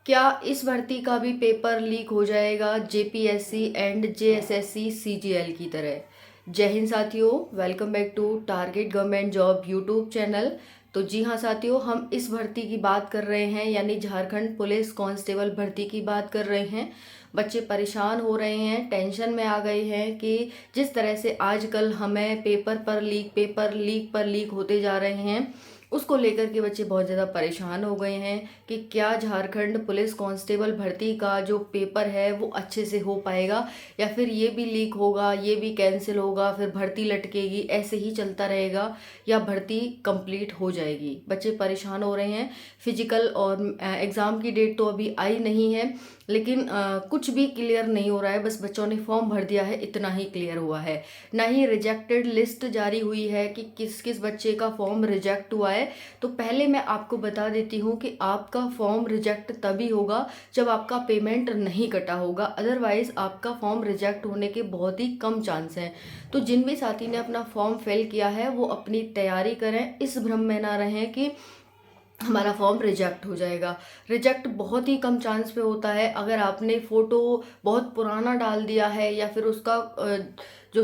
क्या इस भर्ती का भी पेपर लीक हो जाएगा जेपीएससी एंड जेएसएससी सीजीएल की तरह? जय हिंद साथियों, welcome back to Target Government Job YouTube channel. तो जी हाँ साथियों, हम इस भर्ती की बात कर रहे हैं, यानी झारखंड पुलिस कांस्टेबल भर्ती की बात कर रहे हैं। बच्चे परेशान हो रहे हैं, टेंशन में आ गए हैं कि जिस तरह से आजकल हमें पेपर लीक होते जा रहे हैं, उसको लेकर के बच्चे बहुत ज़्यादा परेशान हो गए हैं कि क्या झारखंड पुलिस कांस्टेबल भर्ती का जो पेपर है वो अच्छे से हो पाएगा, या फिर ये भी लीक होगा, ये भी कैंसिल होगा, फिर भर्ती लटकेगी, ऐसे ही चलता रहेगा, या भर्ती कंप्लीट हो जाएगी। बच्चे परेशान हो रहे हैं। फिजिकल और एग्ज़ाम की डेट तो अभी आई नहीं है, लेकिन कुछ भी क्लियर नहीं हो रहा है। बस बच्चों ने फॉर्म भर दिया है, इतना ही क्लियर हुआ है। ना ही रिजेक्टेड लिस्ट जारी हुई है कि किस किस बच्चे का फॉर्म रिजेक्ट हुआ है। तो पहले मैं आपको बता देती हूँ कि आपका फॉर्म रिजेक्ट तभी होगा जब आपका पेमेंट नहीं कटा होगा, अदरवाइज़ आपका फॉर्म रिजेक्ट होने के बहुत ही कम चांस हैं। तो जिन भी साथी ने अपना फॉर्म फिल किया है वो अपनी तैयारी करें, इस भ्रम में ना रहें कि हमारा फॉर्म रिजेक्ट हो जाएगा। रिजेक्ट बहुत ही कम चांस पे होता है। अगर आपने फ़ोटो बहुत पुराना डाल दिया है, या फिर उसका जो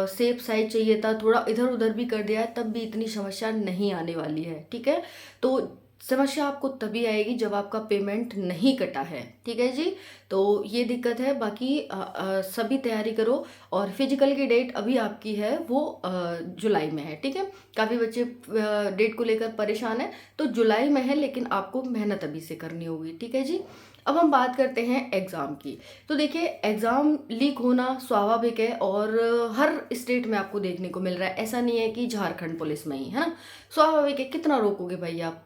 सेफ साइज चाहिए था थोड़ा इधर उधर भी कर दिया है, तब भी इतनी समस्या नहीं आने वाली है। ठीक है, तो समस्या आपको तभी आएगी जब आपका पेमेंट नहीं कटा है। ठीक है जी, तो ये दिक्कत है। बाकी सभी तैयारी करो। और फिजिकल की डेट अभी आपकी है वो जुलाई में है। ठीक है, काफ़ी बच्चे डेट को लेकर परेशान हैं, तो जुलाई में है, लेकिन आपको मेहनत अभी से करनी होगी। ठीक है जी, अब हम बात करते हैं एग्ज़ाम की। तो देखिए, एग्ज़ाम लीक होना स्वाभाविक है और हर स्टेट में आपको देखने को मिल रहा है। ऐसा नहीं है कि झारखंड पुलिस में ही है ना, स्वाभाविक है। कितना रोकोगे भाई आप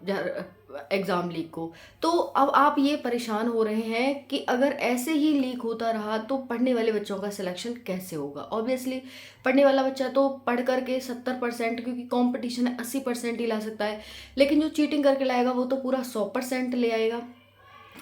एग्ज़ाम लीक को? तो अब आप ये परेशान हो रहे हैं कि अगर ऐसे ही लीक होता रहा तो पढ़ने वाले बच्चों का सिलेक्शन कैसे होगा? ऑब्वियसली पढ़ने वाला बच्चा तो पढ़ करके 70%, क्योंकि कंपटीशन है, 80% ही ला सकता है, लेकिन जो चीटिंग करके लाएगा वो तो पूरा 100% ले आएगा।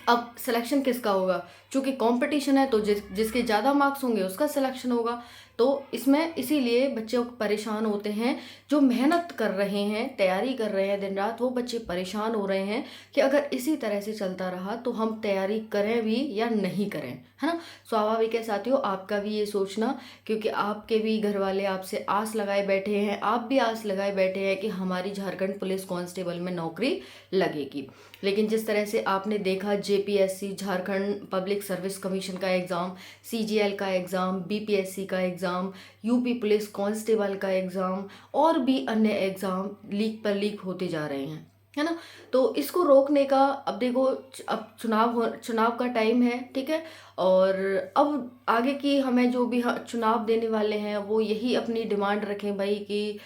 अब सिलेक्शन किसका होगा? चूंकि कंपटीशन है तो जिसके ज़्यादा मार्क्स होंगे उसका सिलेक्शन होगा। तो इसमें इसीलिए बच्चे परेशान होते हैं। जो मेहनत कर रहे हैं, तैयारी कर रहे हैं दिन रात, वो बच्चे परेशान हो रहे हैं कि अगर इसी तरह से चलता रहा तो हम तैयारी करें भी या नहीं करें, है ना। स्वाभाविक है साथियों, आपका भी ये सोचना, क्योंकि आपके भी घर वाले आपसे आस लगाए बैठे हैं, आप भी आस लगाए बैठे हैं कि हमारी झारखंड पुलिस कांस्टेबल में नौकरी लगेगी। लेकिन जिस तरह से आपने देखा, JPSC Jharkhand public service commission का एग्ज़ाम, सीजीएल का एग्ज़ाम, बीपीएससी का एग्ज़ाम, यूपी पुलिस कांस्टेबल का एग्ज़ाम और भी अन्य एग्ज़ाम लीक पर लीक होते जा रहे हैं, है ना। तो इसको रोकने का, अब देखो, अब चुनाव का टाइम है। ठीक है, और अब आगे की हमें जो भी चुनाव देने वाले हैं वो यही अपनी डिमांड रखें भाई कि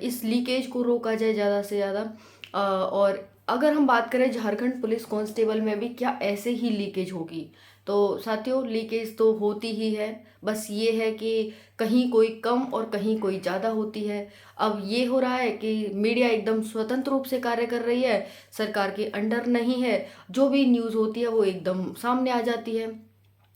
इस लीकेज को रोका जाए ज़्यादा से ज़्यादा। और अगर हम बात करें झारखंड पुलिस कांस्टेबल में भी क्या ऐसे ही लीकेज होगी? तो साथियों, लीकेज तो होती ही है, बस ये है कि कहीं कोई कम और कहीं कोई ज़्यादा होती है। अब ये हो रहा है कि मीडिया एकदम स्वतंत्र रूप से कार्य कर रही है, सरकार के अंडर नहीं है, जो भी न्यूज़ होती है वो एकदम सामने आ जाती है।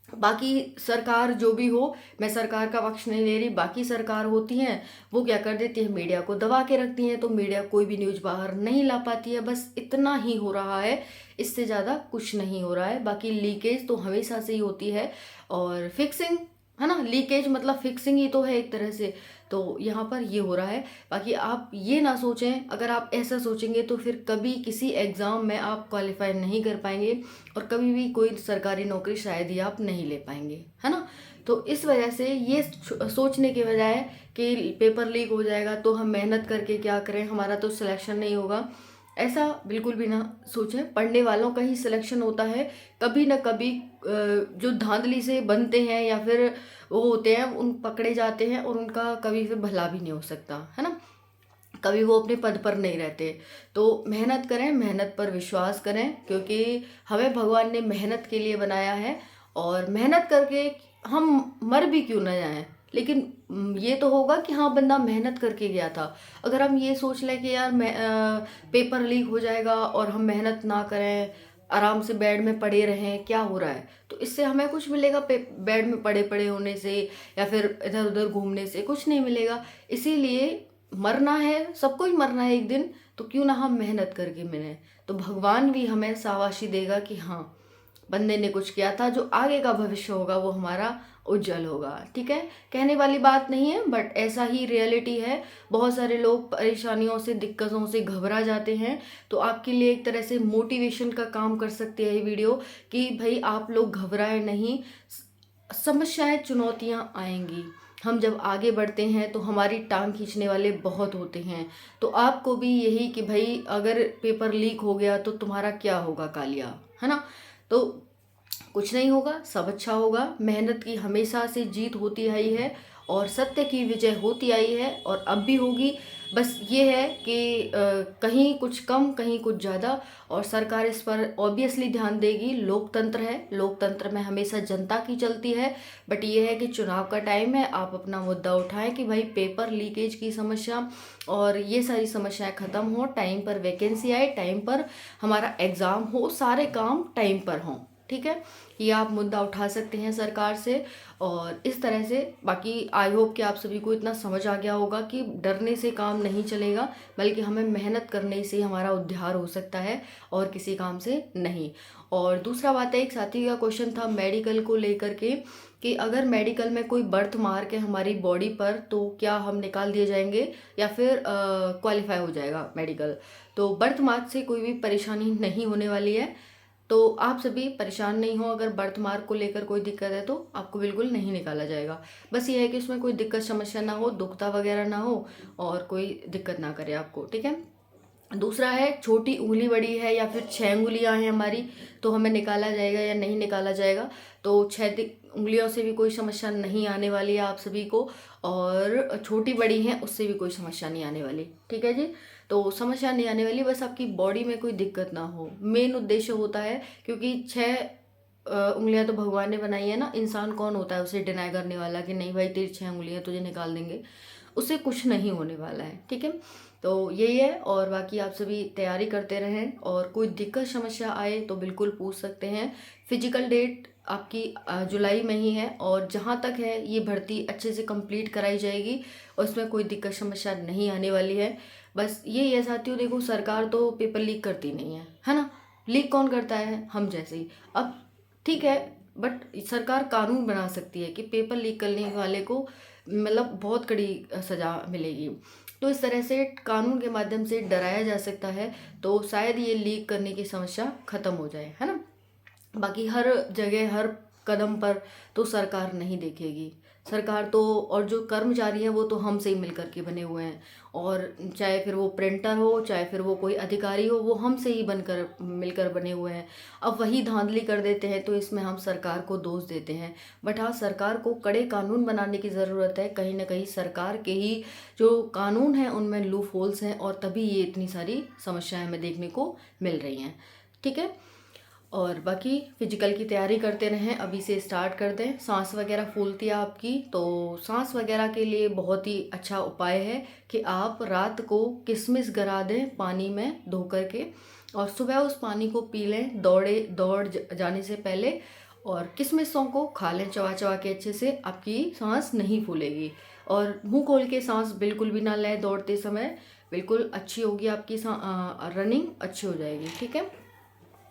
बाकी सरकार जो भी हो, मैं सरकार का पक्ष नहीं ले रही, बाकी सरकार होती हैं वो क्या कर देती है, मीडिया को दबा के रखती हैं, तो मीडिया कोई भी न्यूज़ बाहर नहीं ला पाती है। बस इतना ही हो रहा है, इससे ज़्यादा कुछ नहीं हो रहा है। बाकी लीकेज तो हमेशा से ही होती है, और फिक्सिंग, है ना, लीकेज मतलब फिक्सिंग ही तो है एक तरह से। तो यहाँ पर ये हो रहा है। बाकी आप ये ना सोचें, अगर आप ऐसा सोचेंगे तो फिर कभी किसी एग्ज़ाम में आप क्वालिफाई नहीं कर पाएंगे, और कभी भी कोई सरकारी नौकरी शायद ही आप नहीं ले पाएंगे, है ना। तो इस वजह से ये सोचने के बजाय कि पेपर लीक हो जाएगा तो हम मेहनत करके क्या करें, हमारा तो सिलेक्शन नहीं होगा, ऐसा बिल्कुल भी ना सोचें। पढ़ने वालों का ही सिलेक्शन होता है। कभी ना कभी जो धांधली से बनते हैं या फिर वो होते हैं, उन पकड़े जाते हैं, और उनका कभी फिर भला भी नहीं हो सकता, है ना। कभी वो अपने पद पर नहीं रहते। तो मेहनत करें, मेहनत पर विश्वास करें, क्योंकि हमें भगवान ने मेहनत के लिए बनाया है, और मेहनत करके हम मर भी क्यों ना जाएं, लेकिन ये तो होगा कि हाँ, बंदा मेहनत करके गया था। अगर हम ये सोच लें कि यार पेपर लीक हो जाएगा और हम मेहनत ना करें, आराम से बेड में पड़े रहें, क्या हो रहा है? तो इससे हमें कुछ मिलेगा? बेड में पड़े पड़े होने से या फिर इधर उधर घूमने से कुछ नहीं मिलेगा। इसीलिए मरना है, सबको ही मरना है एक दिन, तो क्यों ना हम मेहनत करके मिलें। तो भगवान भी हमें शाबाशी देगा कि हाँ, बंदे ने कुछ किया था, जो आगे का भविष्य होगा वो हमारा उज्जवल होगा। ठीक है, कहने वाली बात नहीं है बट ऐसा ही रियलिटी है। बहुत सारे लोग परेशानियों से, दिक्कतों से घबरा जाते हैं, तो आपके लिए एक तरह से मोटिवेशन का काम कर सकती है ये वीडियो कि भाई आप लोग घबराए नहीं। समस्याएं, चुनौतियां आएंगी, हम जब आगे बढ़ते हैं तो हमारी टांग खींचने वाले बहुत होते हैं। तो आपको भी यही कि भाई अगर पेपर लीक हो गया तो तुम्हारा क्या होगा कालिया, है ना। तो कुछ नहीं होगा, सब अच्छा होगा। मेहनत की हमेशा से जीत होती आई है और सत्य की विजय होती आई है और अब भी होगी। बस ये है कि कहीं कुछ कम, कहीं कुछ ज़्यादा, और सरकार इस पर ऑब्वियसली ध्यान देगी। लोकतंत्र है, लोकतंत्र में हमेशा जनता की चलती है। बट ये है कि चुनाव का टाइम है, आप अपना मुद्दा उठाएं कि भाई पेपर लीकेज की समस्या और ये सारी समस्याएं ख़त्म हो, टाइम पर वैकेंसी आए, टाइम पर हमारा एग्ज़ाम हो, सारे काम टाइम पर हों। ठीक है, ये आप मुद्दा उठा सकते हैं सरकार से। और इस तरह से बाकी आई होप कि आप सभी को इतना समझ आ गया होगा कि डरने से काम नहीं चलेगा, बल्कि हमें मेहनत करने से हमारा उद्धार हो सकता है और किसी काम से नहीं। और दूसरा बात है, एक साथी का क्वेश्चन था मेडिकल को लेकर के कि अगर मेडिकल में कोई बर्थ मार्क है हमारी बॉडी पर तो क्या हम निकाल दिए जाएंगे या फिर क्वालिफाई हो जाएगा मेडिकल। तो बर्थ मार्क से कोई भी परेशानी नहीं होने वाली है, तो आप सभी परेशान नहीं हो। अगर बर्थ मार्क को लेकर कोई दिक्कत है तो आपको बिल्कुल नहीं निकाला जाएगा। बस ये है कि उसमें कोई दिक्कत समस्या ना हो, दुखता वगैरह ना हो और कोई दिक्कत ना करे आपको। ठीक है, दूसरा है छोटी उंगली बड़ी है या फिर 6 उंगलियां हैं हमारी तो हमें निकाला जाएगा या नहीं निकाला जाएगा। तो 6 उंगलियों से भी कोई समस्या नहीं आने वाली है आप सभी को, और छोटी बड़ी हैं उससे भी कोई समस्या नहीं आने वाली। ठीक है जी, तो समस्या नहीं आने वाली, बस आपकी बॉडी में कोई दिक्कत ना हो, मेन उद्देश्य होता है। क्योंकि 6 उंगलियां तो भगवान ने बनाई है ना, इंसान कौन होता है उसे डिनाई करने वाला कि नहीं भाई तेरी 6 उंगलियां तुझे निकाल देंगे। उससे कुछ नहीं होने वाला है। ठीक है, तो यही है। और बाकी आप सभी तैयारी करते रहें और कोई दिक्कत समस्या आए तो बिल्कुल पूछ सकते हैं। फिजिकल डेट आपकी जुलाई में ही है और जहाँ तक है ये भर्ती अच्छे से कंप्लीट कराई जाएगी और इसमें कोई दिक्कत समस्या नहीं आने वाली है। बस यही है साथियों, देखो सरकार तो पेपर लीक करती नहीं है ना। लीक कौन करता है? हम जैसे ही। अब ठीक है, बट सरकार कानून बना सकती है कि पेपर लीक करने वाले को मतलब बहुत कड़ी सजा मिलेगी। तो इस तरह से कानून के माध्यम से डराया जा सकता है, तो शायद ये लीक करने की समस्या खत्म हो जाए, है ना। बाकी हर जगह, हर कदम पर तो सरकार नहीं देखेगी। सरकार तो, और जो कर्मचारी हैं वो तो हमसे ही मिल करके बने हुए हैं, और चाहे फिर वो प्रिंटर हो, चाहे फिर वो कोई अधिकारी हो, वो हमसे ही बनकर मिलकर बने हुए हैं। अब वही धांधली कर देते हैं तो इसमें हम सरकार को दोष देते हैं। बट हाँ, सरकार को कड़े कानून बनाने की ज़रूरत है। कहीं ना कहीं सरकार के ही जो कानून हैं उनमें लूप होल्स हैं और तभी ये इतनी सारी समस्याएं हमें देखने को मिल रही हैं। ठीक है, और बाकी फिजिकल की तैयारी करते रहें, अभी से स्टार्ट कर दें। सांस वगैरह फूलती है आपकी, तो सांस वगैरह के लिए बहुत ही अच्छा उपाय है कि आप रात को किशमिश गरा दें पानी में धो करके और सुबह उस पानी को पी लें दौड़ जाने से पहले, और किशमिशों को खा लें चबा चबा के अच्छे से, आपकी सांस नहीं फूलेगी। और मुंह खोल के सांस बिल्कुल भी ना लें दौड़ते समय, बिल्कुल अच्छी होगी आपकी रनिंग अच्छी हो जाएगी। ठीक है,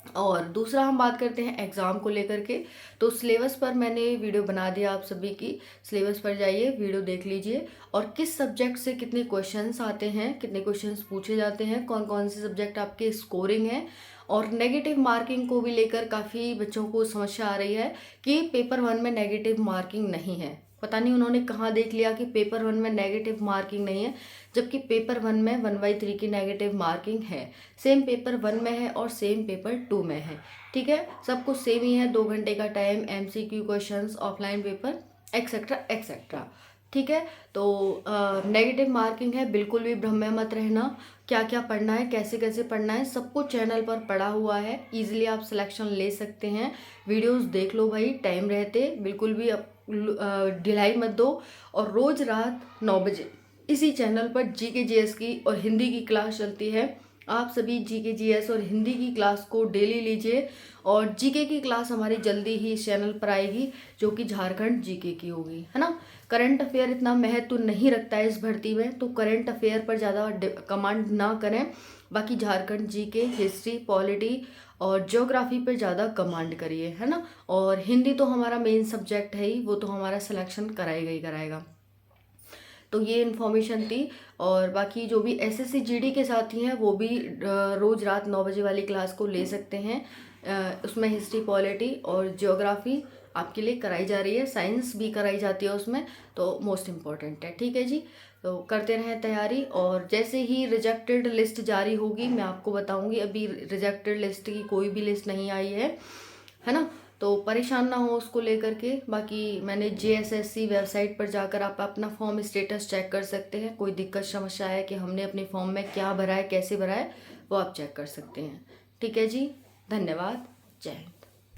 और दूसरा हम बात करते हैं एग्ज़ाम को लेकर के। तो सिलेबस पर मैंने वीडियो बना दिया आप सभी की, सिलेबस पर जाइए, वीडियो देख लीजिए। और किस सब्जेक्ट से कितने क्वेश्चंस आते हैं, कितने क्वेश्चंस पूछे जाते हैं, कौन कौन से सब्जेक्ट आपके स्कोरिंग है। और नेगेटिव मार्किंग को भी लेकर काफ़ी बच्चों को समस्या आ रही है कि पेपर 1 में नेगेटिव मार्किंग नहीं है। पता नहीं उन्होंने कहाँ देख लिया कि पेपर 1 में नेगेटिव मार्किंग नहीं है, जबकि पेपर 1 में 1/3 की नेगेटिव मार्किंग है। सेम पेपर 1 में है और सेम पेपर 2 में है। ठीक है, सब कुछ सेम ही है, 2 घंटे का time, MCQ questions, offline paper, etcetera etcetera. ठीक है, तो नेगेटिव मार्किंग है, बिल्कुल भी भ्रम में मत रहना। क्या क्या पढ़ना है, कैसे कैसे पढ़ना है, सब कुछ चैनल पर पढ़ा हुआ है, इजीली आप सिलेक्शन ले सकते हैं। वीडियोस देख लो भाई टाइम रहते, बिल्कुल भी ढिलाई मत दो। और रोज़ रात 9 बजे इसी चैनल पर GK GS की और हिंदी की क्लास चलती है। आप सभी GK GS और हिंदी की क्लास को डेली लीजिए। और GK की क्लास हमारी जल्दी ही इस चैनल पर आएगी, जो कि झारखंड GK की होगी, है ना। करंट अफेयर इतना महत्व नहीं रखता है इस भर्ती में, तो करंट अफेयर पर ज़्यादा कमांड ना करें। बाकी झारखंड GK, हिस्ट्री, पॉलिटी और ज्योग्राफी पे ज़्यादा कमांड करिए, है ना। और हिंदी तो हमारा मेन सब्जेक्ट है ही, वो तो हमारा सिलेक्शन कराएगा ही कराएगा। तो ये इन्फॉर्मेशन थी। और बाकी जो भी एसएससी जीडी के साथी हैं वो भी रोज़ रात 9 बजे वाली क्लास को ले सकते हैं। उसमें हिस्ट्री, पॉलिटी और ज्योग्राफी आपके लिए कराई जा रही है, साइंस भी कराई जाती है उसमें, तो मोस्ट इम्पॉर्टेंट है। ठीक है जी, तो करते रहें तैयारी। और जैसे ही रिजेक्टेड लिस्ट जारी होगी मैं आपको बताऊंगी। अभी रिजेक्टेड लिस्ट की कोई भी लिस्ट नहीं आई है ना, तो परेशान ना हो उसको लेकर के। बाकी मैंने जेएसएससी वेबसाइट पर जाकर आप अपना फॉर्म स्टेटस चेक कर सकते हैं। कोई दिक्कत समस्या है कि हमने अपने फॉर्म में क्या भरा है, कैसे भरा है, वो आप चेक कर सकते हैं। ठीक है जी, धन्यवाद, जय हिंद।